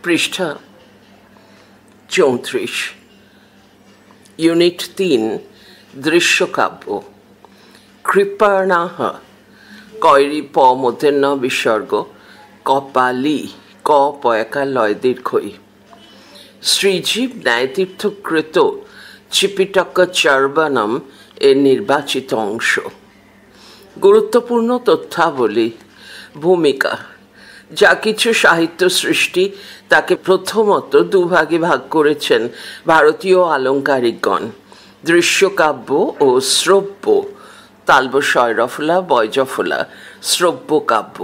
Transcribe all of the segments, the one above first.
পৃষ্ঠা 34, ইউনিট 3, দৃশ্যকাব্য। কৃপাণাঃ কয়রি প মূর্ধন্য বিসর্গ কপালি ক পয়কার লয় দীর্ঘই। শ্রীজীব ন্যায়তীর্থকৃত চিপিটক চর্বণম এর নির্বাচিত অংশ। গুরুত্বপূর্ণ তথ্যাবলী। ভূমিকা। যা কিছু সাহিত্য সৃষ্টি তাকে প্রথমত দুভাগে ভাগ করেছেন ভারতীয় আলঙ্কারিকগণ, দৃশ্যকাব্য ও শ্রব্য। তালবশয়রফলা বয়জফলা শ্রব্য কাব্য।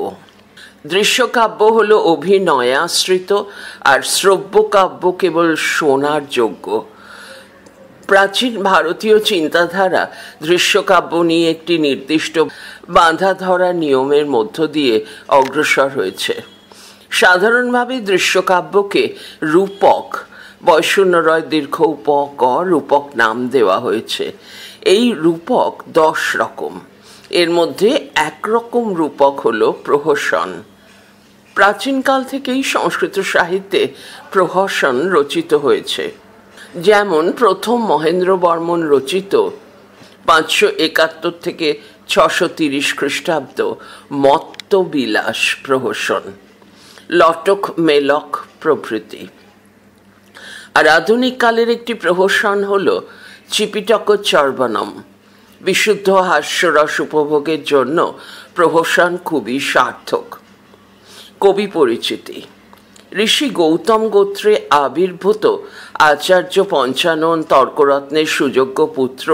দৃশ্যকাব্য হল অভিনয়াশ্রিত, আর শ্রব্য কাব্য কেবল শোনার যোগ্য। প্রাচীন ভারতীয় চিন্তাধারা দৃশ্যকাব্য নিয়ে একটি নির্দিষ্ট বাঁধা ধরা নিয়মের মধ্য দিয়ে অগ্রসর হয়েছে। সাধারণভাবে দৃশ্যকাব্যকে রূপক বয়শূন্যরয় দীর্ঘ উপ ক রূপক নাম দেওয়া হয়েছে। এই রূপক 10 রকম। এর মধ্যে একরকম রূপক হল প্রহসন। প্রাচীনকাল থেকেই সংস্কৃত সাহিত্যে প্রহসন রচিত হয়েছে। যেমন প্রথম মহেন্দ্র বর্মন রচিত 571 থেকে 630 খ্রিস্টাব্দ মত্তবিলাস প্রহসন, লটক মেলক প্রভৃতি। আর আধুনিক কালের একটি প্রহসন হল চিপিটক চর্বণম। বিশুদ্ধ হাস্যরস উপভোগের জন্য প্রহসন খুবই সার্থক। কবি পরিচিতি। ঋষি গৌতম গোত্রে আবির্ভূত আচার্য পঞ্চানন তর্করত্নের সুযোগ্য পুত্র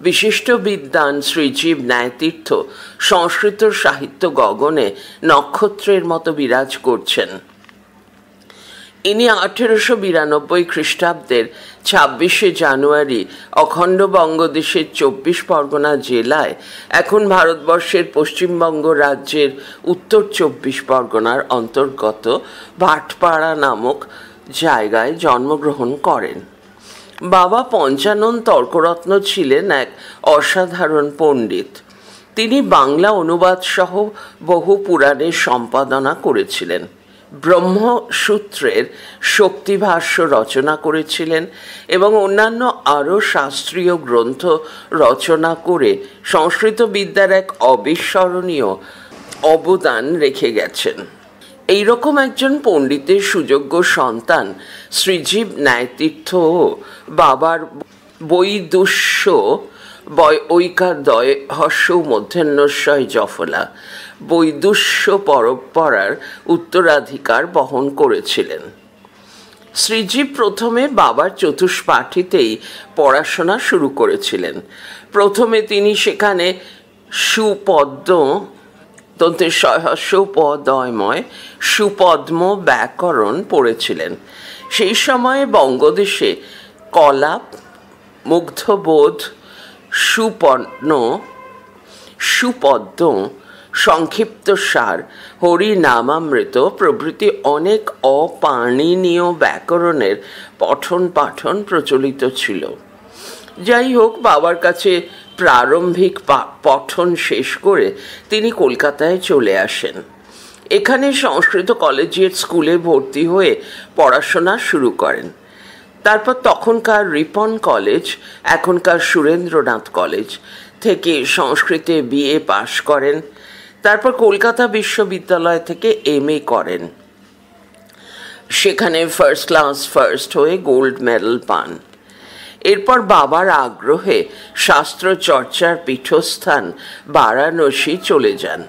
বিশিষ্ট বিদ্বান শ্রীজীব ন্যায়তীর্থ সংস্কৃত সাহিত্য গগনে নক্ষত্রের মতো বিরাজ করছেন। ইনি 1892 খ্রিস্টাব্দের 26শে জানুয়ারি অখণ্ড বঙ্গদেশের 24 পরগনা জেলায়, এখন ভারতবর্ষের পশ্চিমবঙ্গ রাজ্যের উত্তর 24 পরগনার অন্তর্গত ভাটপাড়া নামক জায়গায় জন্মগ্রহণ করেন। বাবা পঞ্চানন তর্করত্ন ছিলেন এক অসাধারণ পণ্ডিত। তিনি বাংলা অনুবাদ সহ বহু পুরাণের সম্পাদনা করেছিলেন। ব্রহ্মসূত্রের শক্তিভাষ্য রচনা করেছিলেন এবং অন্যান্য আরও শাস্ত্রীয় গ্রন্থ রচনা করে সংস্কৃত বিদ্যার এক অবিস্মরণীয় অবদান রেখে গেছেন। এইরকম একজন পণ্ডিতের সুযোগ্য সন্তান শ্রীজীব ন্যায়তীর্থ বাবার বৈদুষ্য ঐকাদয় হস্য মূর্ধন্যস্বয় জফলা বৈদুষ্য পরম্পরার উত্তরাধিকার বহন করেছিলেন। শ্রীজীব প্রথমে বাবার চতুষ্পাঠীতেই পড়াশোনা শুরু করেছিলেন। প্রথমে তিনি সেখানে সুপদ্ম তন্ত্রের পদময় সুপদ্ম ব্যাকরণ পড়েছিলেন। সেই সময়ে বঙ্গদেশে কলাপ, মুগ্ধবোধ, সুপদ্ম, সংক্ষিপ্ত সার, হরিনামামৃত প্রভৃতি অনেক অপাণিনীয় ব্যাকরণের পঠন পাঠন প্রচলিত ছিল। যাই হোক, বাবার কাছে প্রারম্ভিক পঠন শেষ করে তিনি কলকাতায় চলে আসেন। এখানে সংস্কৃত কলেজিয়েট স্কুলে ভর্তি হয়ে পড়াশোনা শুরু করেন। তারপর তখনকার রিপন কলেজ, এখনকার সুরেন্দ্রনাথ কলেজ থেকে সংস্কৃতে BA পাশ করেন। তারপর কলকাতা বিশ্ববিদ্যালয় থেকে MA করেন। সেখানে ফার্স্ট ক্লাস ফার্স্ট হয়ে গোল্ড মেডেল পান। এরপর বাবার আগ্রহে শাস্ত্র চর্চার পীঠস্থান বারাণসী চলে যান।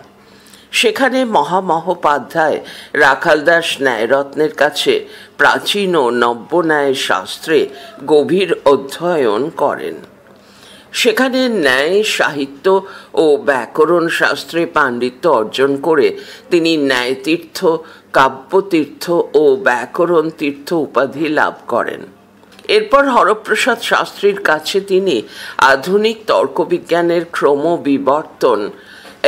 সেখানে মহামহোপাধ্যায় রাখালদাস ন্যায়রত্নের কাছে প্রাচীন ও নব্য ন্যায় শাস্ত্রে গভীর অধ্যয়ন করেন। সেখানে ন্যায় সাহিত্য ও ব্যাকরণ শাস্ত্রে পাণ্ডিত্য অর্জন করে তিনি ন্যায়তীর্থ, কাব্যতীর্থ ও ব্যাকরণ তীর্থ উপাধি লাভ করেন। এরপর হরপ্রসাদ শাস্ত্রীর কাছে তিনি আধুনিক তর্কবিজ্ঞানের ক্রমবিবর্তন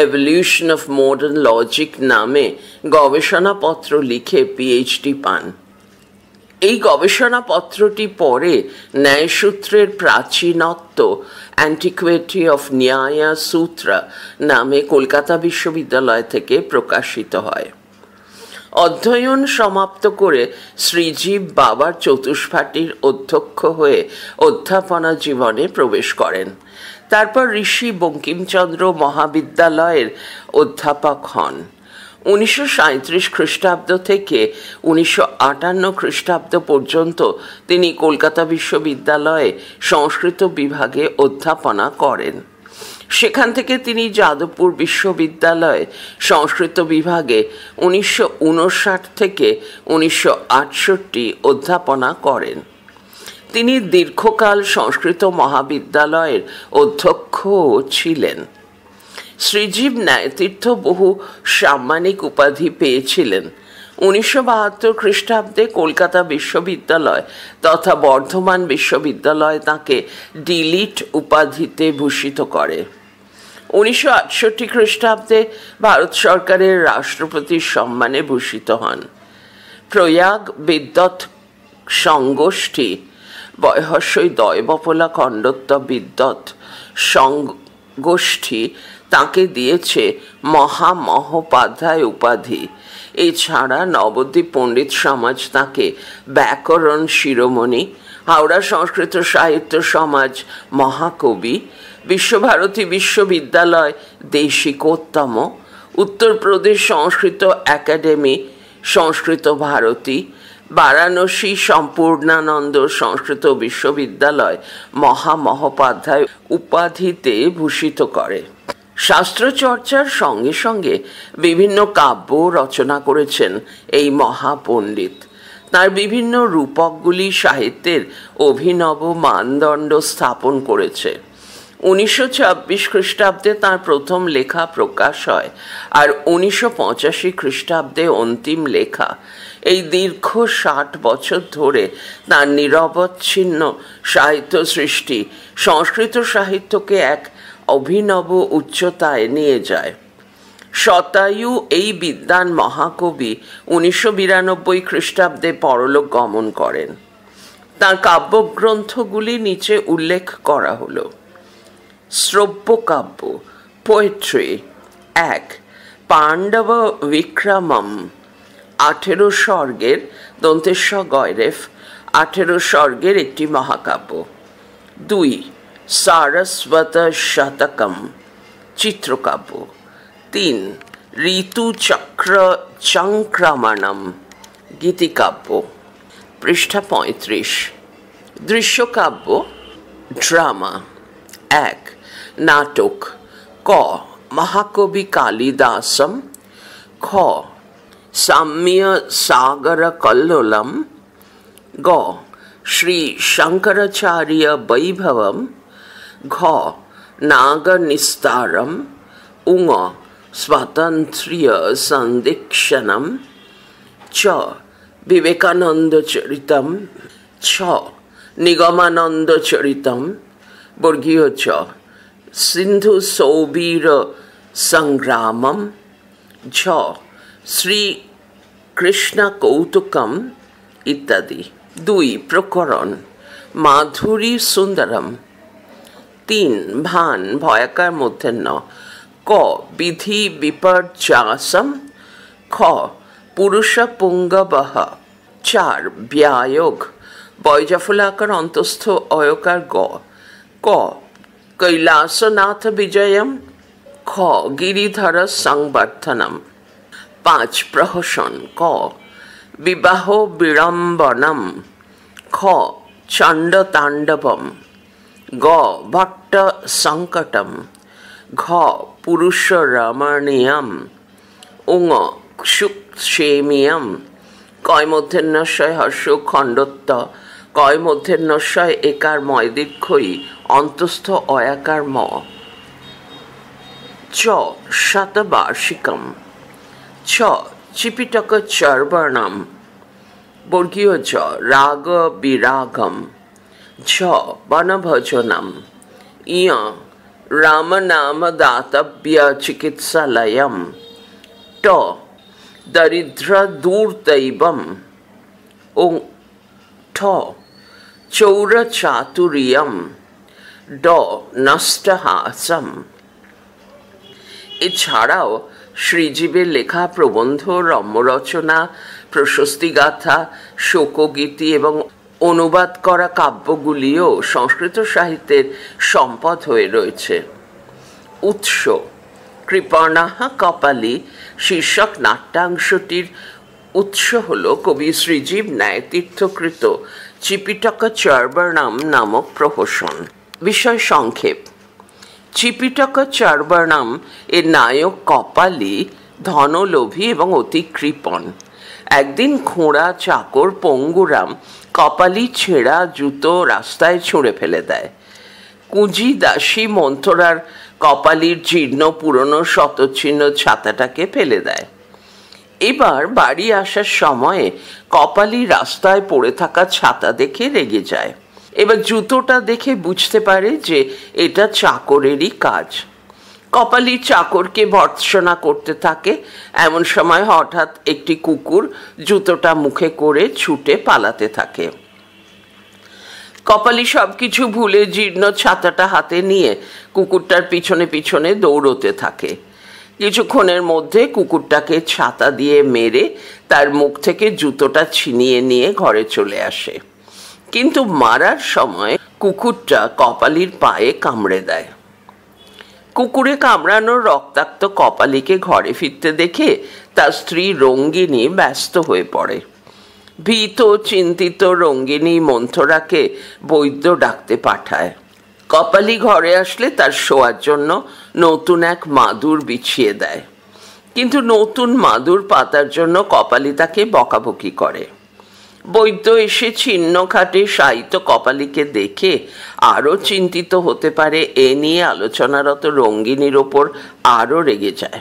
এভলিউশন অফ মডার্ন লজিক নামে গবেষণাপত্র লিখে PhD পান। এই গবেষণাপত্রটি পরে ন্যায়সূত্রের প্রাচীনত্ব অ্যান্টিকুইটি অফ ন্যায়া সূত্র নামে কলকাতা বিশ্ববিদ্যালয় থেকে প্রকাশিত হয়। অধ্যয়ন সমাপ্ত করে শ্রীজীব বাবার চতুষ্পাঠীর অধ্যক্ষ হয়ে অধ্যাপনা জীবনে প্রবেশ করেন। তারপর ঋষি বঙ্কিমচন্দ্র মহাবিদ্যালয়ের অধ্যাপক হন। 1937 খ্রিস্টাব্দ থেকে 1958 খ্রিস্টাব্দ পর্যন্ত তিনি কলকাতা বিশ্ববিদ্যালয়ে সংস্কৃত বিভাগে অধ্যাপনা করেন। সেখান থেকে তিনি যাদবপুর বিশ্ববিদ্যালয়ে সংস্কৃত বিভাগে 1959 থেকে 1968 অধ্যাপনা করেন। তিনি দীর্ঘকাল সংস্কৃত মহাবিদ্যালয়ের অধ্যক্ষও ছিলেন। শ্রীজীব ন্যায়তীর্থ বহু সাম্মানিক উপাধি পেয়েছিলেন। 1972 খ্রিস্টাব্দে কলকাতা বিশ্ববিদ্যালয় তথা বর্ধমান বিশ্ববিদ্যালয় তাঁকে ডিলিট উপাধিতে ভূষিত করে। 1968 খ্রিস্টাব্দে ভারত সরকারের রাষ্ট্রপতির সম্মানে ভূষিত হন। প্রয়াগ বিদ্বৎ সংগোষ্ঠী বয়হস্যই দয়বপলা খণ্ডত্ব বিদ্বৎ সংগোষ্ঠী তাঁকে দিয়েছে মহামহোপাধ্যায় উপাধি। এছাড়া নবদ্বীপ পণ্ডিত সমাজ তাঁকে ব্যাকরণ শিরোমণি, হাওড়া সংস্কৃত সাহিত্য সমাজ মহাকবি, বিশ্বভারতী বিশ্ববিদ্যালয় দেশিকোত্তম, উত্তরপ্রদেশ সংস্কৃত একাডেমি সংস্কৃত ভারতী, বারাণসী সম্পূর্ণানন্দ সংস্কৃত বিশ্ববিদ্যালয় মহামহোপাধ্যায় উপাধিতে ভূষিত করে। শাস্ত্রচর্চার সঙ্গে সঙ্গে বিভিন্ন কাব্য রচনা করেছেন এই মহাপণ্ডিত। তার বিভিন্ন রূপকগুলি সাহিত্যের অভিনব মানদণ্ড স্থাপন করেছে। 1926 খ্রিস্টাব্দে তাঁর প্রথম লেখা প্রকাশ হয়, আর 1985 খ্রিস্টাব্দে অন্তিম লেখা। এই দীর্ঘ 60 বছর ধরে তাঁর নিরবচ্ছিন্ন সাহিত্য সৃষ্টি সংস্কৃত সাহিত্যকে এক অভিনব উচ্চতায় নিয়ে যায়। শতায়ু এই বিদ্বান মহাকবি 1992 খ্রিস্টাব্দে পরলোক গমন করেন। তাঁর কাব্যগ্রন্থগুলি নিচে উল্লেখ করা হলো। শ্রব্য কাব্য পোয়েট্রি 1 পাণ্ডব বিক্রমম 18 স্বর্গের দন্তেশ্ব গয়রেফ 18 স্বর্গের একটি মহাকাব্য। 2 সারস্বত শতকম চিত্রকাব্য। 3 ঋতুচক্র চংক্রমণম গীতিকাব্য। পৃষ্ঠা 35। দৃশ্যকাব্য ড্রামা। 1 নাটক ক মহাকবি কালিদাসম, খ সাম্য সাগর কল্লোলম, গ শ্রী শঙ্করাচার্য বৈভবম, ঘ নাগনিস্তারম, উঙ স্বাতন্ত্র্য সন্দিক্ষণম, চ বিবেকানন্দ চরিতম, ছ নিগমানন্দ চরিতম, বর্গীয় চ সিন্ধু সৌবীর সংগ্রামম, ঝ শ্রী কৃষ্ণ কৌতুকম ইত্যাদি। 2 প্রকরণ মাধুরী সুন্দরম। 3 ভান ভয়াকার মূর্ধন্য, ক বিধি বিপর্যাসম, খ পুরুষ পুঙ্গবহ, 4 ব্যায়োগ বৈজফলাকার অন্তস্থ অয়কার গ, ক কৈলাসনাথ বিজয়ম, খ গিরিধর সংবর্ধনম। 5 প্রহসন ক বিবাহ বিড়ম্বনম, খ চণ্ডতাণ্ডবম, গ ভট্ট সংকটম, ঘ পুরুষ রমণীয়ম, উঙ সুক্ষেমিয়ম। কয় মধ্যেন্নশয় হর্ষ খণ্ডত্ব, কয় মধ্যেন্নশয় একার ময় দীর্ঘই অন্তস্থ অয়াকার ম। চ শতবার্ষিকম, ছ চিপিটক চর্বণম, বর্গীয় চ রাগ বিরাগম, ঝ বনভোজনম, ইয় রাম নাম দাতব্য চিকিৎসালয়ম, ট দরিদ্র দূরদৈবম, ও ঠ চৌর চাতুর্যম, ড নষ্টহাসম। এছাড়াও শ্রীজীবের লেখা প্রবন্ধ, রম্যরচনা, প্রশস্তিগাথা, শোকগীতি এবং অনুবাদ করা কাব্যগুলিও সংস্কৃত সাহিত্যের সম্পদ হয়ে রয়েছে। উৎস: কৃপণাঃ কপালী শীর্ষক নাট্যাংশটির উৎস হল কবি শ্রীজীব ন্যায়তীর্থকৃত চিপিটক চর্বণম নামক প্রহসন। বিষয় সংক্ষেপ: চিপিটক চর্বণম এর নায়ক কপালী ধনলোভী এবং অতি কৃপণ। একদিন খোঁড়া চাকর পঙ্গুরাম কপালী ছেঁড়া জুতো রাস্তায় ছুঁড়ে ফেলে দেয়। কুঁজি দাসী মন্থরার কপালীর জীর্ণ পুরনো শতচ্ছিন্ন ছাতাটাকে ফেলে দেয়। এবার বাড়ি আসার সময়ে কপালী রাস্তায় পড়ে থাকা ছাতা দেখে রেগে যায়। এবার জুতোটা দেখে বুঝতে পারে যে এটা চাকরেরই কাজ। কপালী চাকরকে ভর্ৎসনা করতে থাকে। এমন সময় হঠাৎ একটি কুকুর জুতোটা মুখে করে ছুটে পালাতে থাকে। কপালী সবকিছু ভুলে জীর্ণ ছাতাটা হাতে নিয়ে কুকুরটার পিছনে পিছনে দৌড়তে থাকে। কিছুক্ষণের মধ্যে কুকুরটাকে ছাতা দিয়ে মেরে তার মুখ থেকে জুতোটা ছিনিয়ে নিয়ে ঘরে চলে আসে। কিন্তু মারার সময় কুকুরটা কপালীর পায়ে কামড়ে দেয়। কুকুরে কামড়ানোর রক্তাক্ত কপালীকে ঘরে ফিরতে দেখে তার স্ত্রী রঙ্গিনী ব্যস্ত হয়ে পড়ে। ভীত চিন্তিত রঙ্গিনী মন্থরাকে বৈদ্য ডাকতে পাঠায়। কপালী ঘরে আসলে তার শোয়ার জন্য নতুন এক মাদুর বিছিয়ে দেয়। কিন্তু নতুন মাদুর পাতার জন্য কপালী তাকে বকাবকি করে। বৈদ্য এসে ছিন্ন খাটে শায়িত কপালীকে দেখে আরও চিন্তিত হতে পারে এ নিয়ে আলোচনারত রঙ্গিনীর ওপর আরও রেগে যায়।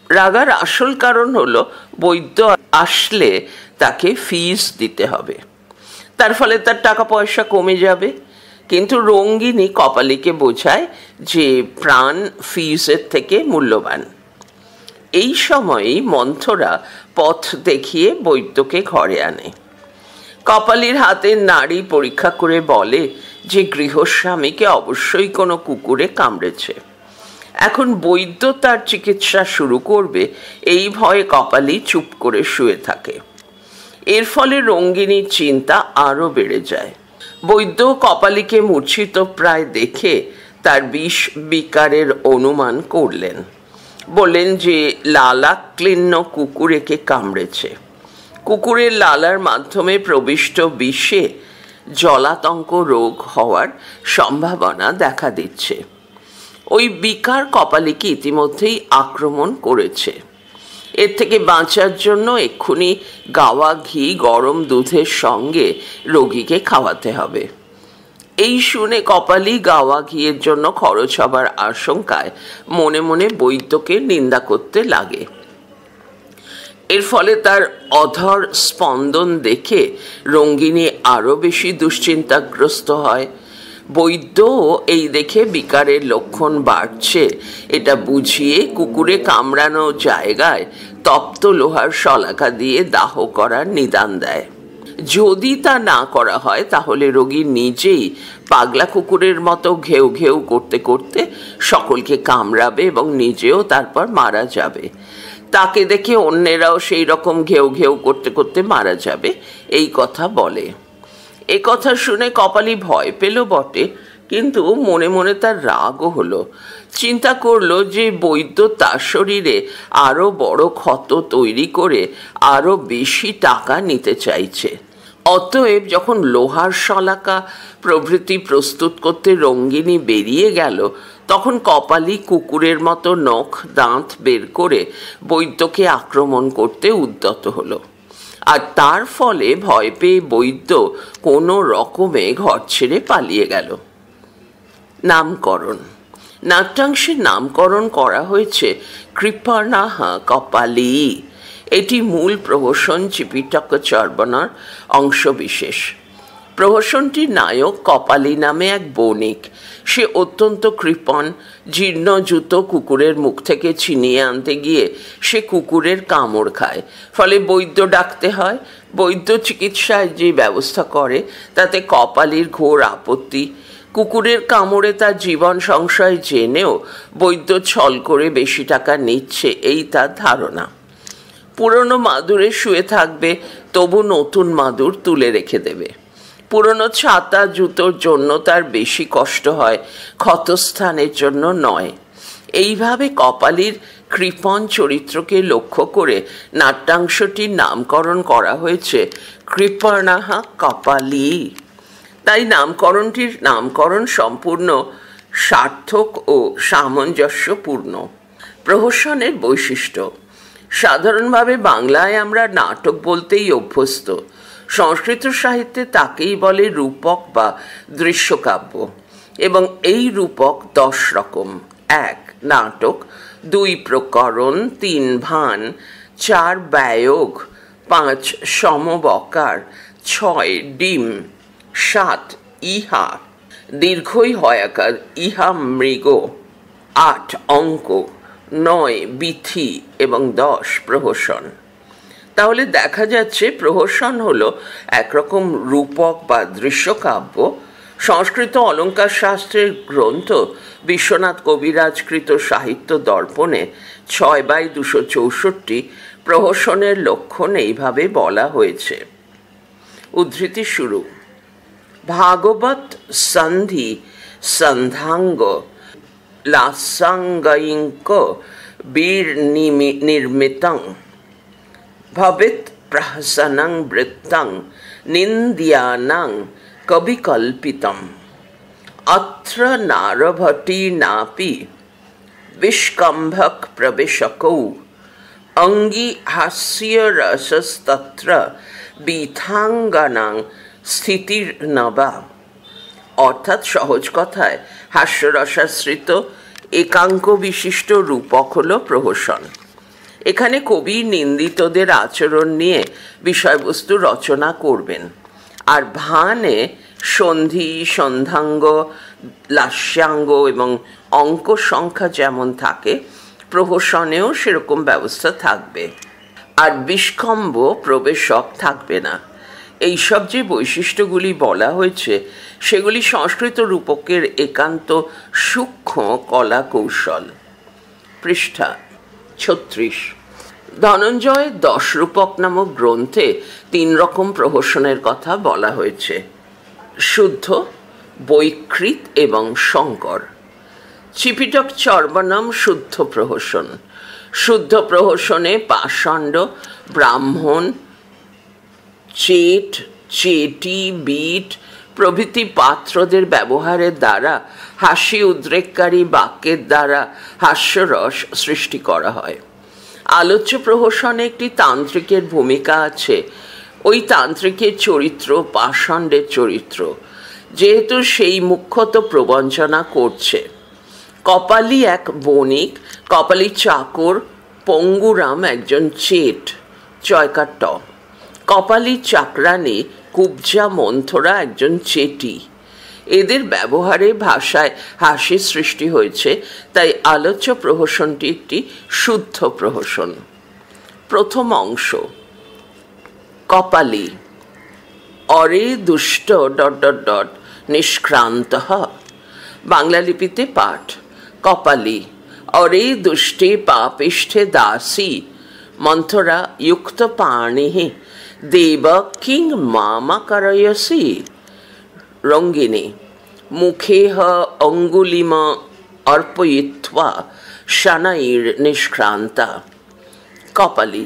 রাগার আসল কারণ হলো বৈদ্য আসলে তাকে ফিস দিতে হবে, তার ফলে তার টাকা পয়সা কমে যাবে। কিন্তু রঙ্গিনী কপালীকে বোঝায় যে প্রাণ ফিসের থেকে মূল্যবান। এই সময়ই মন্থরা পথ দেখিয়ে বৈদ্যকে ঘরে আনে। কপালীর হাতের নাড়ি পরীক্ষা করে বলে যে গৃহস্বামীকে অবশ্যই কোনো কুকুরে কামড়েছে। এখন বৈদ্য তার চিকিৎসা শুরু করবে এই ভয়ে কপালী চুপ করে শুয়ে থাকে। এর ফলে রঙ্গিনীর চিন্তা আরও বেড়ে যায়। বৈদ্য কপালীকে মূর্ছিত প্রায় দেখে তার বিষ বিকারের অনুমান করলেন। বললেন যে লালাক্লিন্ন কুকুর একে কামড়েছে। কুকুরের লালার মাধ্যমে প্রবিষ্ট বিষে জলাতঙ্ক রোগ হওয়ার সম্ভাবনা দেখা দিচ্ছে। ওই বিকার কপালীকে ইতিমধ্যেই আক্রমণ করেছে। এর থেকে বাঁচার জন্য এক্ষুনি গাওয়া ঘি গরম দুধের সঙ্গে রোগীকে খাওয়াতে হবে। এই শুনে কপালী গাওয়া ঘিয়ের জন্য খরচ হবার আশঙ্কায় মনে মনে বৈদ্যকে নিন্দা করতে লাগে। এর ফলে তার অধর স্পন্দন দেখে রঙ্গিনী আরও বেশি দুশ্চিন্তাগ্রস্ত হয়। বৈদ্যও এই দেখে বিকারের লক্ষণ বাড়ছে এটা বুঝিয়ে কুকুরে কামড়ানো জায়গায় তপ্ত লোহার শলাকা দিয়ে দাহ করার নিদান দেয়। যদি তা না করা হয় তাহলে রোগী নিজেই পাগলা কুকুরের মতো ঘেউ ঘেউ করতে করতে সকলকে কামড়াবে এবং নিজেও তারপর মারা যাবে। তাকে দেখে অন্যেরাও সেই রকম ঘেউ ঘেউ করতে করতে মারা যাবে এই কথা বলে। এ কথা শুনে কপালী ভয় পেল বটে, কিন্তু মনে মনে তার রাগও হলো। চিন্তা করলো যে বৈদ্য তার শরীরে আরও বড় ক্ষত তৈরি করে আরও বেশি টাকা নিতে চাইছে। অতএব যখন লোহার শলাকা প্রভৃতি প্রস্তুত করতে রঙ্গিনী বেরিয়ে গেল তখন কপালী কুকুরের মতো নখ দাঁত বের করে বৈদ্যকে আক্রমণ করতে উদ্যত হলো। আর তার ফলে ভয় পেয়ে বৈদ্য কোনো রকমে ঘর ছেড়ে পালিয়ে গেল। নামকরণ: নাট্যাংশের নামকরণ করা হয়েছে কৃপণাঃ কপালী। এটি মূল প্রহসন চিপিটক চর্বণার অংশবিশেষ। প্রহসনটির নায়ক কপালী নামে এক বণিক। সে অত্যন্ত কৃপণ। জীর্ণ জুতো কুকুরের মুখ থেকে ছিনিয়ে আনতে গিয়ে সে কুকুরের কামড় খায়। ফলে বৈদ্য ডাকতে হয়। বৈদ্য চিকিৎসায় যে ব্যবস্থা করে তাতে কপালীর ঘোর আপত্তি। কুকুরের কামড়ে তার জীবন সংশয় জেনেও বৈদ্য ছল করে বেশি টাকা নিচ্ছে, এই তার ধারণা। পুরনো মাদুরে শুয়ে থাকবে, তবু নতুন মাদুর তুলে রেখে দেবে। পুরনো ছাতা জুতোর জন্য তার বেশি কষ্ট হয়, ক্ষতস্থানের জন্য নয়। এইভাবে কপালীর কৃপণ চরিত্রকে লক্ষ্য করে নাট্যাংশটির নামকরণ করা হয়েছে কৃপণাহা কপালী। তাই নামকরণ সম্পূর্ণ সার্থক ও সামঞ্জস্যপূর্ণ। প্রহসনের বৈশিষ্ট্য। সাধারণভাবে বাংলায় আমরা নাটক বলতেই অভ্যস্ত। সংস্কৃত সাহিত্যে তাকেই বলে রূপক বা দৃশ্যকাব্য, এবং এই রূপক 10 রকম। 1 নাটক, 2 প্রকরণ, 3 ভান, 4 ব্যয়োগ, 5 সমবকার, 6 ডিম, 7 ইহা দীর্ঘই হয়াকার ইহা মৃগ, 8 অঙ্ক, 9 বিথি এবং 10 প্রহসন। তাহলে দেখা যাচ্ছে প্রহসন হলো একরকম রূপক বা দৃশ্যকাব্য। সংস্কৃত অলঙ্কার শাস্ত্রের গ্রন্থ বিশ্বনাথ কবিরাজকৃত সাহিত্য দর্পণে 6/264 প্রহসনের লক্ষণ এইভাবে বলা হয়েছে। উদ্ধৃতি শুরু। ভাগবত সন্ধি সন্ধাঙ্গ লাসাঙ্গয়িঙ্ক বীর নির্মিতং ভবেত প্রহসনং বৃত্তং নিന്ദ്যানাং কবিকল্পিতম অত্র নারভটি নাপি বিষ্কম্ভক প্রবেশকৌ অঙ্গি হাস্যরসস্তত্র বিথাঙ্গনাং স্থিতির নবা। অর্থাৎ সহজ কথায় হাস্যরসাশ্রিত একাঙ্ক বিশিষ্ট রূপক হল প্রহসন। এখানে কবি নিন্দিতদের আচরণ নিয়ে বিষয়বস্তু রচনা করবেন, আর ভানে সন্ধি, সন্ধাঙ্গ, লাস্যাঙ্গ এবং অঙ্ক সংখ্যা যেমন থাকে, প্রহসনেও সেরকম ব্যবস্থা থাকবে। আর বিষ্কম্ভ প্রবেশক থাকবে না। এইসব যে বৈশিষ্ট্যগুলি বলা হয়েছে সেগুলি সংস্কৃত রূপকের একান্ত সূক্ষ্ম কলা কৌশল। পৃষ্ঠা 36। ধনঞ্জয় 10 রূপক নামক গ্রন্থে 3 রকম প্রহসনের কথা বলা হয়েছে: শুদ্ধ, বৈকৃত এবং শঙ্কর। চিপিটক চর্বণম শুদ্ধ প্রহসন। শুদ্ধ প্রহসনে পাষণ্ড, ব্রাহ্মণ, চেট, চেটি, বিট প্রভৃতি পাত্রদের ব্যবহারের দ্বারা হাসি উদ্রেককারী বাক্যের দ্বারা হাস্যরস সৃষ্টি করা হয়। আলোচ্য প্রহসনে একটি তান্ত্রিকের ভূমিকা আছে। ওই তান্ত্রিকের চরিত্র পাষণ্ডের চরিত্র, যেহেতু সেই মুখ্যত প্রবঞ্চনা করছে। কপালী এক বণিক, কপালী চাকর, পঙ্গুরাম একজন চেট, চয়কার ট। কপালী চাকরানী কুবজা মন্থরা একজন চেটি। এদের ব্যবহারে ভাষায় হাসির সৃষ্টি হয়েছে, তাই আলোচ্য প্রহসনটি একটি শুদ্ধ প্রহসন। প্রথম অংশ। কপালী। অরে দুষ্ট ... নিষ্ক্রান্ত। বাংলা লিপিতে পাঠ। কপালী। অরে দুষ্টে পাপিষ্ঠে দাসী মন্থরা যুক্ত পাণি দেব কিং মামা করয়সি। রঙ্গিনী। মুখেহ অঙ্গুলিম অর্পয়িত্বা শনৈর নিষ্ক্রান্তা। কপালী।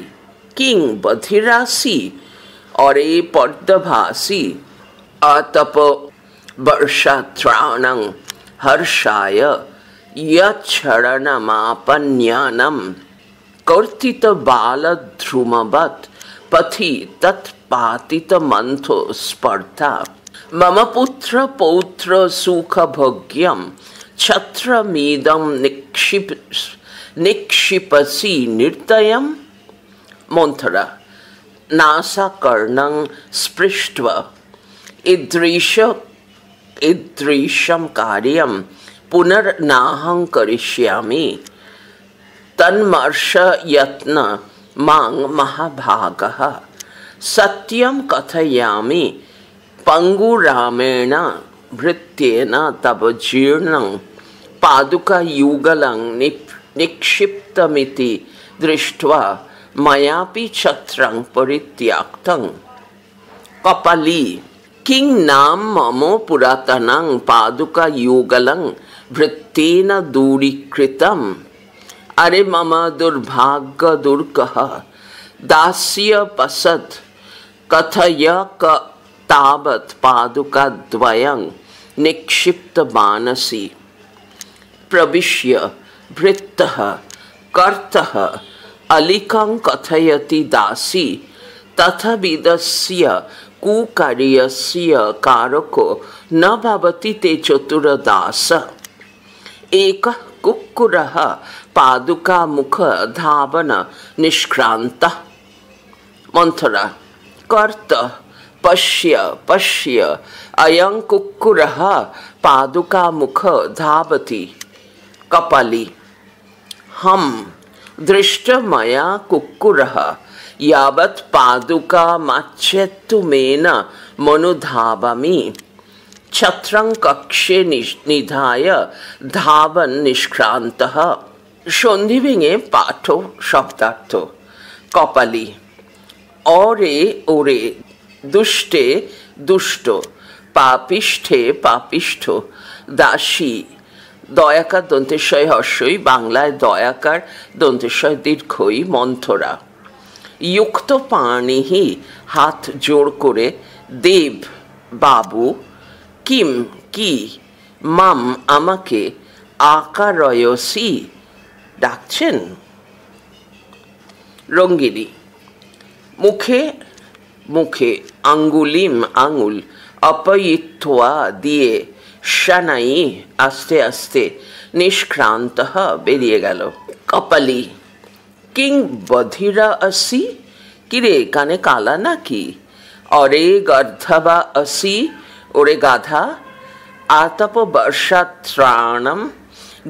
কিং বধিরাসি অরে পদ্মভাসি আতপ বর্ষাত্রাণং হর্ষায় यच्छरणमापन्यानं कर्तितबालध्रुमवत् पथि तत्पातितमन्थो स्पर्धा। मम पुत्र पौत्र सुखभोग्यं छत्रमिदं निक्षिपसि निर्दयं। मन्थरा। नासाकर्णं स्पृष्ट्वा ईदृशं कार्यं पुनर्नाहं करिष्यामि तन्मर्शयत्न मां महाभागः। सत्यं कथयामि पंगुरामेण ভৃত্যেন তব জীর্ণং পাদুকা ইউগলং নিক্ষিপ্তমিতি দৃष्ट्वा ময়াপি ছত্রং পরিত্যক্তং। কপালি কিং নাম মম পুরাতনং পাদুকা ইউগলং ভৃত্যেন দূরীকৃতম। আরে মম দুর্ভাগ্য দুর্গহ দাস্য পসদ কথয় তাবৎ পাদুকাদ্বয়ং নিক্ষিপ্ত মানসি। প্রবিশ্য ভৃত্যঃ কর্তঃ अलिकं कथयति दासी तथाविदस्य कुकार्यस्य कारको न भवति ते चतुरदास। एकः कुक्कुरः पादुकामुख धावन निष्क्रान्तः। मंथरा कर्त पश्य पश्य अयं कुक्कुरः पादुकामुख धावति। कपाली हम दृष्ट मया कुक्कुरः यावत् पादुकामाच्यत्तुमेन मनुधावामि छत्रं कक्षे निधाय धावन् निष्क्रान्तः। সন্ধি ভেঙে পাঠ শব্দার্থ। কপালি অরে ওরে দুষ্টে দুষ্ট পাপিষ্ঠে পাপিষ্ঠ দাসী দয়াকার দন্তেশ্বয় হর্ষই বাংলায় দয়াকার দন্তেশ্বয় দীর্ঘই মন্থরা। যুক্ত পাণিহি হাত জোড় করে দেব বাবু কিম কি মাম আমাকে আকারয়সি ডাকছেন। রঙ্গিনী মুখে মুখে আঙ্গুলিম আঙুল অপয়িত্বা দিয়ে শানাই আস্তে আস্তে নিষ্ক্রান্ত বেরিয়ে গেল। কপালি কিং বধিরা আসি কিরে কানে কালা নাকি। অরে গর্ধবা আসি ওরে গাধা। আতপ বর্ষাত্রাণম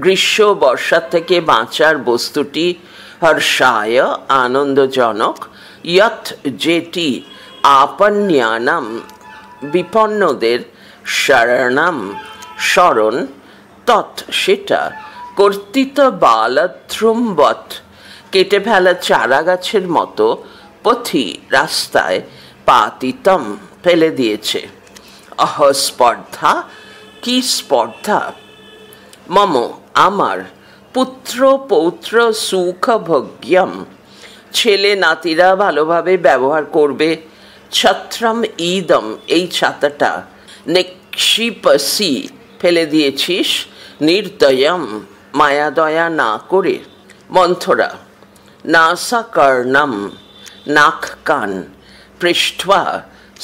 গ্রীষ্ম বর্ষা থেকে বাঁচার বস্তুটি হর্ষায় আনন্দজনক ইয়ৎ যেটি আপন্যানাম বিপন্নদের শরণাম শরণ তৎ সেটা কর্তিত বালাধ্রুমবৎ কেটে ফেলা চারা গাছের মতো পথি রাস্তায় পাতিতম ফেলে দিয়েছে। অহ স্পর্ধা কি স্পর্ধা। মম আমার পুত্র পৌত্র সুখ ভোগ্যম ছেলে নাতিরা ভালোভাবে ব্যবহার করবে। ছত্রম ইদম এই ছাতাটা নিক্ষিপসি ফেলে দিয়েছিস নির্দয়ম মায়া দয়া না করে। মন্থরা নাসাকর্ণম নাক কান পৃষ্ঠা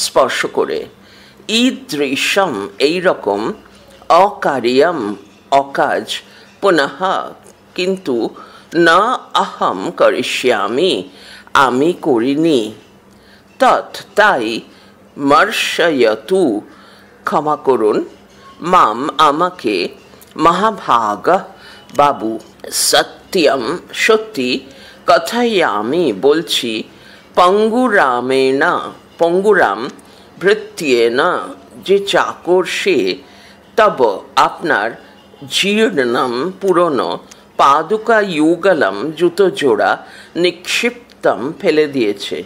স্পর্শ করে। ঈদৃশম এইরকম অকার্যম অকাজ পুনঃ কিন্তু না অহম করিষ্যামি আমি করিনি। তৎ তাই মর্ষয়তু ক্ষমা করুন মাম আমাকে মহাভাগ বাবু সত্যম সত্যি কথায়ামি বলছি পঙ্গুরামেণ পঙ্গুরাম ভৃত্যেন যে চাকর সে তব আপনার জীর্ণম পুরনো পাদুকা ইউগলম জুতো জোড়া নিক্ষিপ্তম ফেলে দিয়েছে।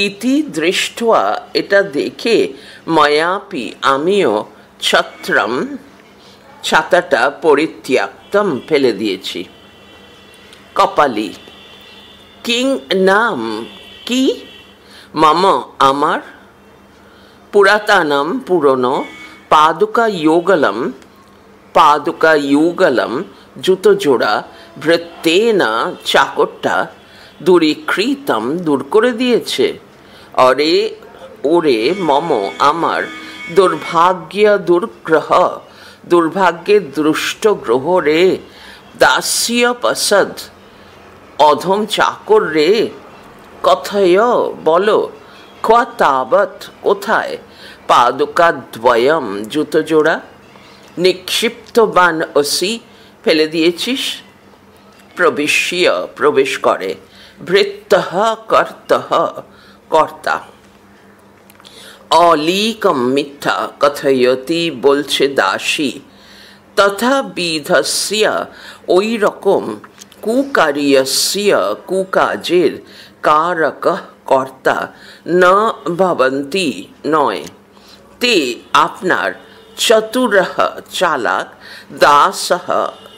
ইতি দৃষ্ট্বা এটা দেখে ময়াপি আমিও ছত্রম ছাতাটা পরিত্যক্তম ফেলে দিয়েছি। কপালি কিং নাম কি মম আমার পুরাতনম পুরনো পাদুকা ইউগলম জুতো জোড়া ভৃত্যেনা চাকরটা দূরীকৃতম দূর করে দিয়েছে। অরে ওরে মম আমার দুর্ভাগ্য দুর্গ্রহ দুর্ভাগ্যের দুষ্ট গ্রহ রে দাস্য পসদ অধম চাকর রে কথয় বলো ক্বা তাবৎ কোথায় পাদুকা দ্বয়ম জুতো জোড়া নিক্ষিপ্তবান অসি ফেলে দিয়েছিস। প্রবিশ্য প্রবেশ করে ভৃত্যঃ কর্তঃ কর্তা। অলীকম মিথ্যা কথয়তি বলছে দাসী, তথা বিধস্য ওই রকম কুকার্যস্য কুকাজের কারক কর্তা ন ভবন্তি নয়। তে আপনার চতুরঃ চালাক, দাসঃ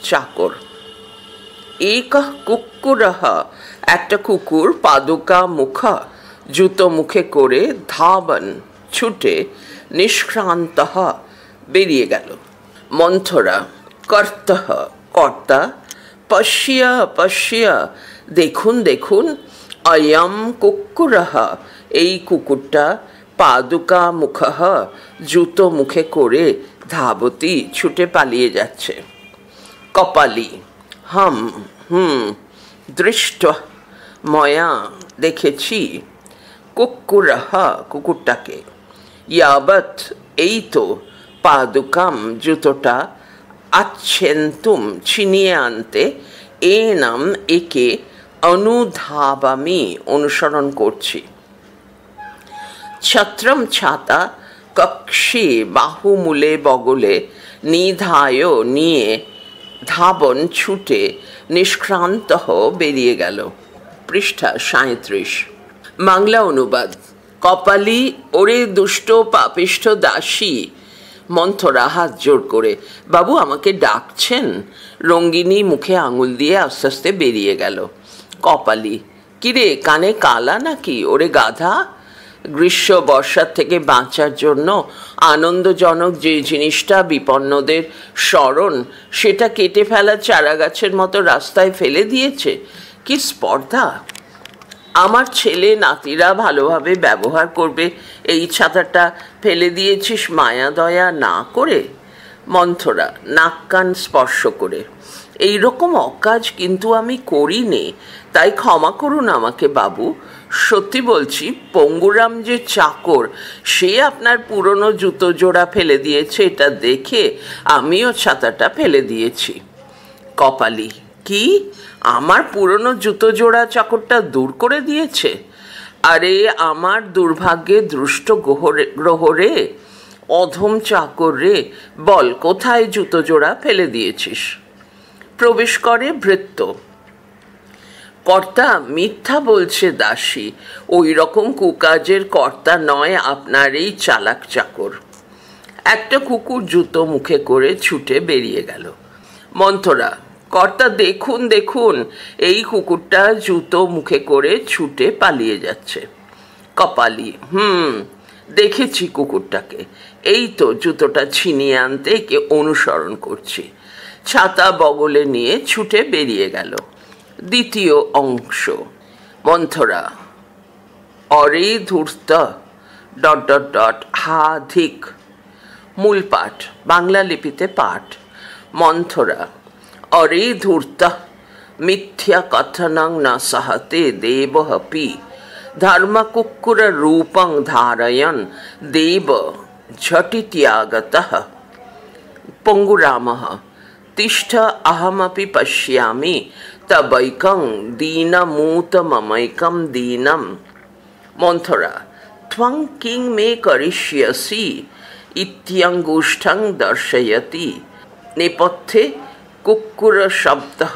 চাকর। এক কুক্কুরঃ একটা কুকুর, পাদুকা মুখ জুতো মুখে করে, ধাবন ছুটে, নিষ্ক্রান্তঃ বেরিয়ে গেল। মন্থরা কর্তঃ কর্তা, পশ্য পশ্য দেখুন দেখুন, অয়ম কুক্কুরঃ এই কুকুরটা, পাদুকা মুখঃ জুতো মুখে করে, ধাবতি ছুটে পালিয়ে যাচ্ছে। কপালি হম দৃষ্ট ময়া দেখেছি, কুক্কুরঃ কুকুরটাকে, ইয়াবৎ এই তো, পাদুকাম জুতোটা, আচ্ছেন্তুম ছিনিয়ে আনতে, এনাম একে, অনুধাবামি অনুসরণ করছি। ছত্রম ছাতা, কক্ষে বাহুমূলে বগলে, নিধায় নিয়ে, ধাবন ছুটে, নিষ্ক্রান্ত বেরিয়ে গেল। পৃষ্ঠা 37। বাংলা অনুবাদ। কপালি ওরে দুষ্ট পাপিষ্ঠ দাসী। মন্থরা হাত জোর করে, বাবু আমাকে ডাকছেন? রঙ্গিনী মুখে আঙুল দিয়ে আস্তে আস্তে বেরিয়ে গেল। কপালি, কিরে কানে কালা নাকি? ওরে গাধা, গ্রীষ্ম বর্ষার থেকে বাঁচার জন্য আনন্দজনক যে জিনিসটা বিপন্নদের স্মরণ, সেটা কেটে ফেলা চারা গাছের মতো রাস্তায় ফেলে দিয়েছে। কি স্পর্ধা! আমার ছেলে নাতিরা ভালোভাবে ব্যবহার করবে, এই ছাতাটা ফেলে দিয়েছিস মায়া দয়া না করে। মন্থরা নাক কান স্পর্শ করে, এইরকম অকাজ কিন্তু আমি করিনি, তাই ক্ষমা করুন আমাকে বাবু। সত্যি বলছি, পঙ্গুরাম যে চাকর, সে আপনার পুরনো জুতো জোড়া ফেলে দিয়েছে, এটা দেখে আমিও ছাতাটা ফেলে দিয়েছি। কপালি, কি আমার পুরনো জুতো জোড়া চাকরটা দূর করে দিয়েছে? আরে আমার দুর্ভাগ্যে দুষ্ট গ্রহ রে, অধম চাকর রে, বল কোথায় জুতো জোড়া ফেলে দিয়েছিস? প্রবেশ করে ভৃত্য। কর্তা মিথ্যা বলছে দাসী, ওই রকম কুকাজের কর্তা নয় আপনার এই চালাক চাকর। একটা কুকুর জুতো মুখে করে ছুটে বেরিয়ে গেল। মন্থরা, কর্তা দেখুন দেখুন, এই কুকুরটা জুতো মুখে করে ছুটে পালিয়ে যাচ্ছে। কপালি, দেখেছি কুকুরটাকে, এই তো জুতোটা ছিনিয়ে আনতে একে অনুসরণ করছি। ছাতা বগলে নিয়ে ছুটে বেরিয়ে গেল। দ্বিতীয় অংশ। মন্থরা অরে ধূর্ত ... হাধিক। মূল পাঠ, বাংলা লিপিতে পাঠ। মন্থরা অরে ধূর্ত মিথ্যা কথনং ন সহতে দেবহপি ধর্মকুক্কুর রূপং ধারয়ন দেব ঝটিত্যাগতঃ। পঙ্গুরামঃ তিষ্ঠ অহমপি পশ্যামি তবৈকং দীনমূতমমৈকং দীনম। মন্থরা ত্বং কিং মে করিষ্যসি ইত্যঙ্গুষ্ঠং দর্শয়তি নেপথ্যে কুক্কুর শব্দঃ।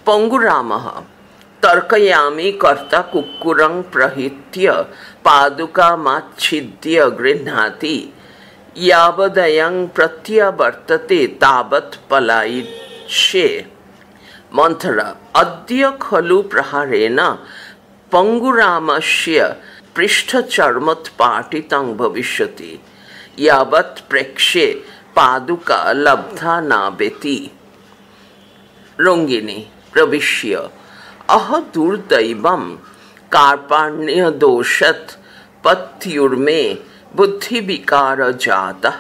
পঙ্গুরামঃ তর্কয়ামি কর্তা কুক্কুরং প্রহিত্য পাদুকামাচ্ছিদ্য গৃহ্ণাতি यावदयं प्रत्यावर्तते तावत् पलायिष्ये। मन्थरा अद्य खलु प्रहारेण पङ्गुरामस्य पृष्ठचर्मोत्पाटितं भविष्यति यावत् प्रेक्ष्ये पादुका लब्धा नावेति। रङ्गिनी प्रविश्य अह दुर्दैवं कार्पाण्यदोषत् पत्युर्मे बुद्धि विकार जातः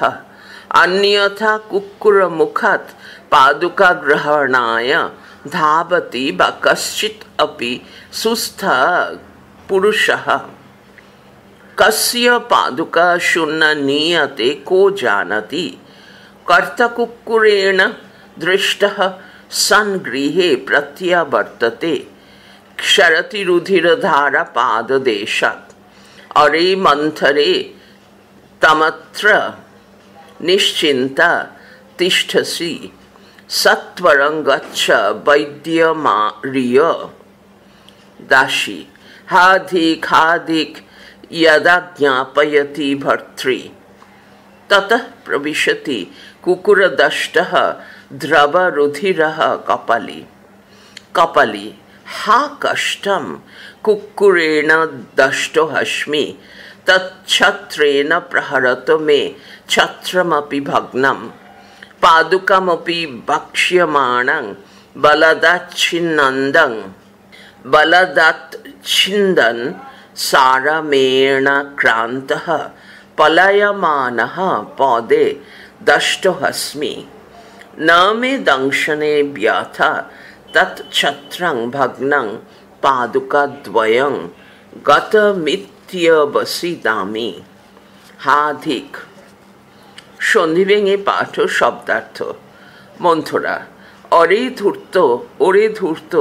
अन्यथा कुक्कुर मुखात् पादुका ग्रहणाय धावति वा कश्चित् अपि सुस्थः पुरुषः। कस्य पादुका शून्य नीयते को जानति। कर्ता कुक्कुरेण दृष्टः सन् गृहे प्रत्यावर्तते क्षरति रुधिरधारा पाददेशात् अरे मंथरे तमत्र निश्चिंता तिष्ठसि सत्वरं गच्छ वैद्यमार्य दासी हाधिक यदा ज्ञापयति भर्तृ ततः प्रविशति कुकुरदष्टः द्रवरुधिरः कपाली कपाली हा कष्टं कुक्कुरेण दष्टो हस्मि तच्छत्रेण प्रहरतो मे छत्रमपि भग्नं पादुकमपि भक्ष्यमाणं बलदाच्छिन्दन् सारमेण क्रान्तः पलायमानः पदे दष्टो हस्मि न मे दंशने व्याथा तच्छत्रं भग्नं पादुकाद्वयं गतमित्यवसिदामि हाधिक সন্ধি ভেঙে পাঠ ও শব্দার্থ। মন্থরা অরে ধূর্ত ওরে ধূর্ত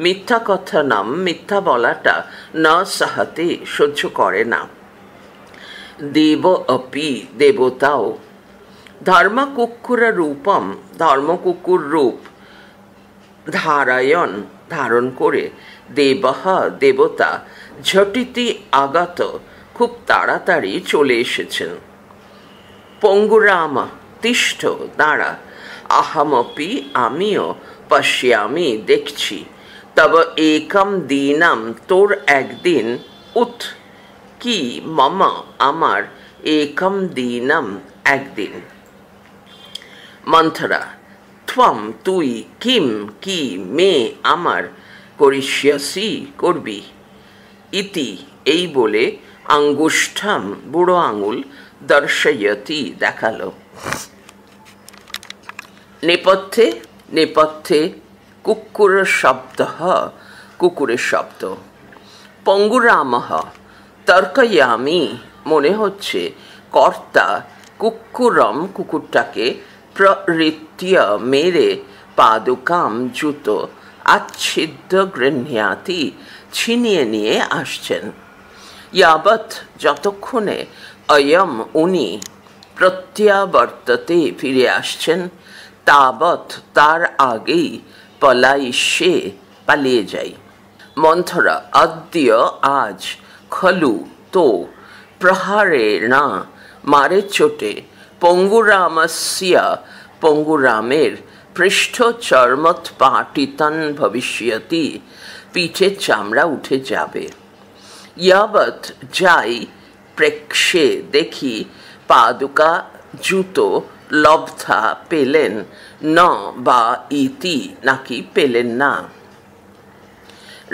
মিথ্যা কথা নাম মিথ্যা বলাটা না সাহাতে সহ্য করে না। দেব অপি দেবতাও ধর্মকুক্কুর রূপম ধর্মকুকুর রূপ ধারায়ণ ধারণ করে দেবহ দেবতা ঝটিতি আগত খুব তাড়াতাড়ি চলে এসেছেন। পঙ্গুরাম তিষ্ঠ দাঁড়া আহমপি আমিও পশ্যামি দেখছি তব একম দিনম তোর একদিন উৎ কি মম আমার একম দিনম একদিন। মন্থরা ত্বম তুই কিম কি মে আমার করিষ্যসি করবি ইতি এই বলে আঙ্গুষ্ঠম বুড়ো আঙুল দর্শয়তি দেখালো। নেপথ্যে নেপথ্যে কুক্কুর শব্দ কুকুরের শব্দ। পঙ্গুরামহ তর্কয়ামি মনে হচ্ছে কর্তা কুক্কুরম কুকুরটাকে প্রহৃত্য মেরে পাদুকাম জুতো আচ্ছিদ্য গৃহ্যাতি ছিনিয়ে নিয়ে আসছেন। यावत् যতক্ষণে অয়ম উনি প্রত্যাবর্ততে ফিরে আসছেন তাবৎ তার আগেই পলাইষ্যে পালিয়ে যাই। মন্থরা অদ্য আজ খলু তো প্রহারেণ মারে চোটে পঙ্গুরামস্য পঙ্গুরামের পৃষ্ঠ চর্মোৎপাটিতং ভবিষ্যতি পিঠে চামড়া উঠে যাবে। यावत যাই প্রেক্ষে দেখি পাদুকা জুতো লব্ধা পেলেন ন বা ইতি নাকি পেলেন না।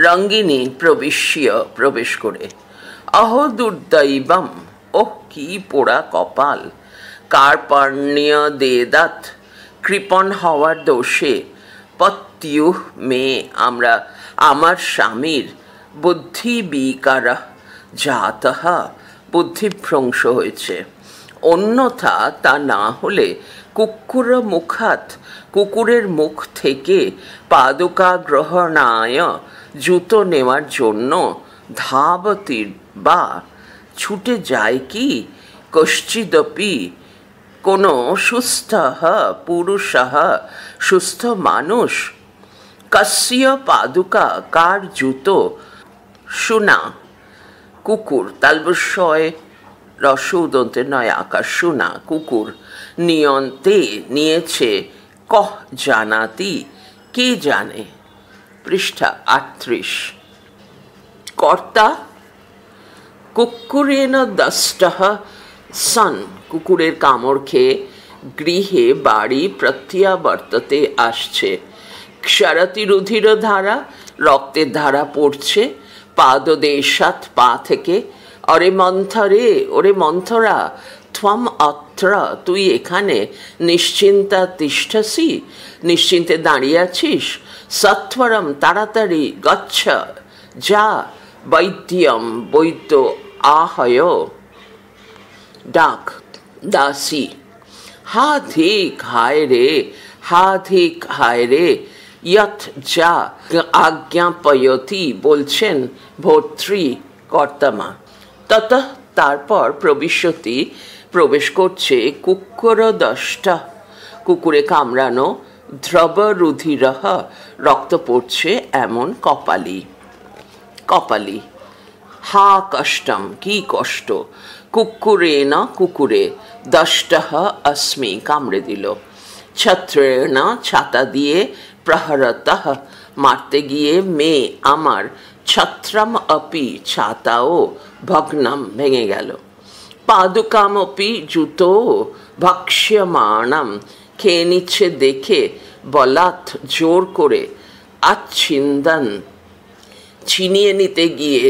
রঙ্গিনী প্রবিশ্য প্রবেশ করে অহো দুর্দৈবম ওহ কি পোড়া কপাল কার্পণ্য দেদাত কৃপণ হওয়ার দোষে পত্যুহ মে আমরা আমার স্বামীর বুদ্ধি বিকার জাতঃ বুদ্ধিভ্রংশ হয়েছে। অন্যথা তা না হলে কুক্কুর মুখাত কুকুরের মুখ থেকে পাদুকা গ্রহণায় জুতো নেওয়ার জন্য ধাবতি বা ছুটে যায় কি কশ্চিদপি কোনো সুস্থ পুরুষ সুস্থ মানুষ কস্য পাদুকা কার জুতো শুনা কুকুর তালবস্যয় রস উদন্তে নয় আকার শুনা কুকুর নিয়ন্তে নিয়েছে কহ জানাতি কে জানে। পৃষ্ঠা 38। কর্তা কুক্কুরেণ দষ্টঃ সন কুকুরের কামড় খেয়ে গৃহে বাড়ি প্রত্যাবর্ততে আসছে। ক্ষরতি রুধির ধারা রক্তের ধারা পড়ছে পাদদেশাৎ পা থেকে। অরে মন্থরে ওরে মন্থরা ত্বম অত্র তুই এখানে নিশ্চিন্তা তিষ্ঠসি নিশ্চিন্তে দাঁড়িয়ে আছিস। সত্বরম তাড়াতাড়ি গচ্ছ যা বৈদ্যম বৈদ্য আহয় ডাক দাসী। হা ধিক হায় রে হা ধিক হায় রে ইয়ৎ যা আজ্ঞাপয়তি বলছেন ভর্তৃ কর্তামা। তত তারপর প্রবিশ্যতি প্রবেশ করছে কুক্কুরদষ্টা, কুকুরে কামড়ানো, ধ্রবরুধিরহ রক্ত পড়ছে এমন কপালি। কপালি হা কষ্টম, কি কষ্ট, কুক্কুরেণ কুকুরে, দষ্টহ অস্মি কামড়ে দিল, ছত্রেণ ছাতা দিয়ে, প্রহরতঃ মারতে গিয়ে, মে আমার, ছত্রম অপি ছাতাও, ভগ্নম ভেঙে গেল, পাদুকামপি জুতো, ভক্ষ্যমাণম খেয়ে নিচ্ছে দেখে, বলাৎ জোর করে, আচ্ছিন্দন ছিনিয়ে নিতে গিয়ে,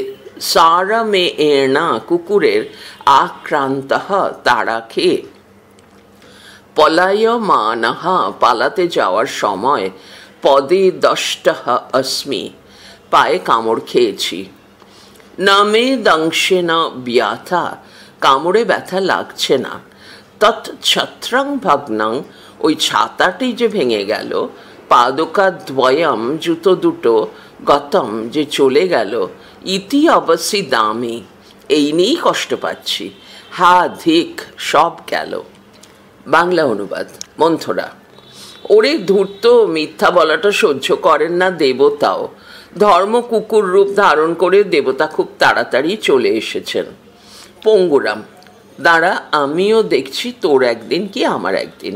সারমে এনা কুকুরের আক্রান্ত তাড়া খেয়ে, পলায়মানঃ পালাতে যাওয়ার সময়, পদে দষ্টহ অস্মি পায়ে কামড় খেয়েছি, নামে দংশে না ব্যাথা কামড়ে ব্যথা লাগছে না, তৎ ছত্রং ভগ্নং ওই ছাতাটি যে ভেঙে গেল, পাদুকাদ্বয়ম জুতো দুটো, গতম যে চলে গেল, ইতি অবশ্যই দামি এই নিয়েই কষ্ট পাচ্ছি, হা ধিক সব গেল। বাংলা অনুবাদ। মন্থরা: ওরে ধূর্ত, মিথ্যা বলাটা সহ্য করেন না দেবতাও। ধর্ম কুকুর রূপ ধারণ করে দেবতা খুব তাড়াতাড়ি চলে এসেছেন। পঙ্গুরাম: দাঁড়া, আমিও দেখছি তোর একদিন কি আমার একদিন।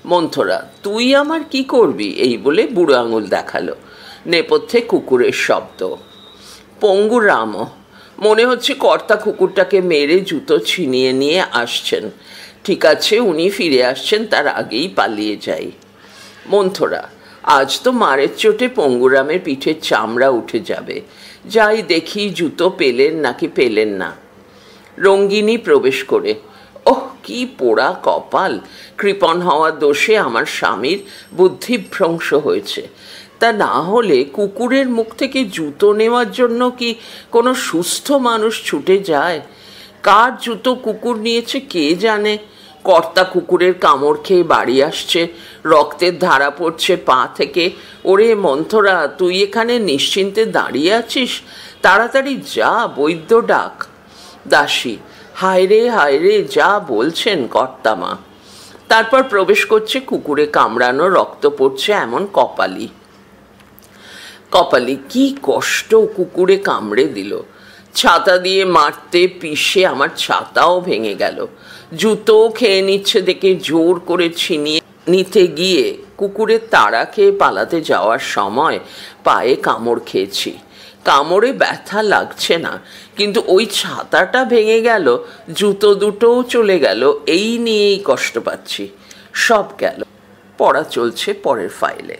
মন্থরা: তুই আমার কি করবি? এই বলে বুড়ো আঙুল দেখালো। নেপথ্যে কুকুরের শব্দ। পঙ্গুরাম: মনে হচ্ছে কর্তা কুকুরটাকে মেরে জুতো ছিনিয়ে নিয়ে আসছেন। ঠিক আছে, উনি ফিরে আসছেন, তার আগেই পালিয়ে যাই। মন্থরা: আজ তো মারের চোটে পঙ্গুরামের পিঠের চামড়া উঠে যাবে। যাই দেখি জুতো পেলেন নাকি পেলেন না। রঙ্গিনী প্রবেশ করে: ওহ, কি পোড়া কপাল! কৃপণ হওয়ার দোষে আমার স্বামীর বুদ্ধিভ্রংশ হয়েছে। তা না হলে কুকুরের মুখ থেকে জুতো নেওয়ার জন্য কি কোনো সুস্থ মানুষ ছুটে যায়? কার জুতো কুকুর নিয়েছে কে জানে। কর্তা কুকুরের কামড় খেয়ে বাড়ি আসছে, রক্তের ধারা পড়ছে পা থেকে। ওরে মন্থরা, তুই এখানে নিশ্চিন্তে দাঁড়িয়ে আছিস? তাড়াতাড়ি যা, বৈদ্য ডাক। দাসী: হায় রে, যা বলছেন কর্তামা। তারপর প্রবেশ করছে কুকুরে কামড়ানো, রক্ত পড়ছে এমন কপালি। কপালি: কি কষ্ট, কুকুরে কামড়ে দিল। ছাতা দিয়ে মারতে পিষে আমার ছাতাও ভেঙে গেল। জুতো খেয়ে নিচ্ছে দেখে জোর করে ছিনিয়ে নিতে গিয়ে, কুকুরের তাড়া খেয়ে পালাতে যাওয়ার সময় পায়ে কামড় খেয়েছি। কামড়ে ব্যথা লাগছে না, কিন্তু ওই ছাতাটা ভেঙে গেল, জুতো দুটোও চলে গেল, এই নিয়েই কষ্ট পাচ্ছি। সব গেল। পড়া চলছে পরের ফাইলে।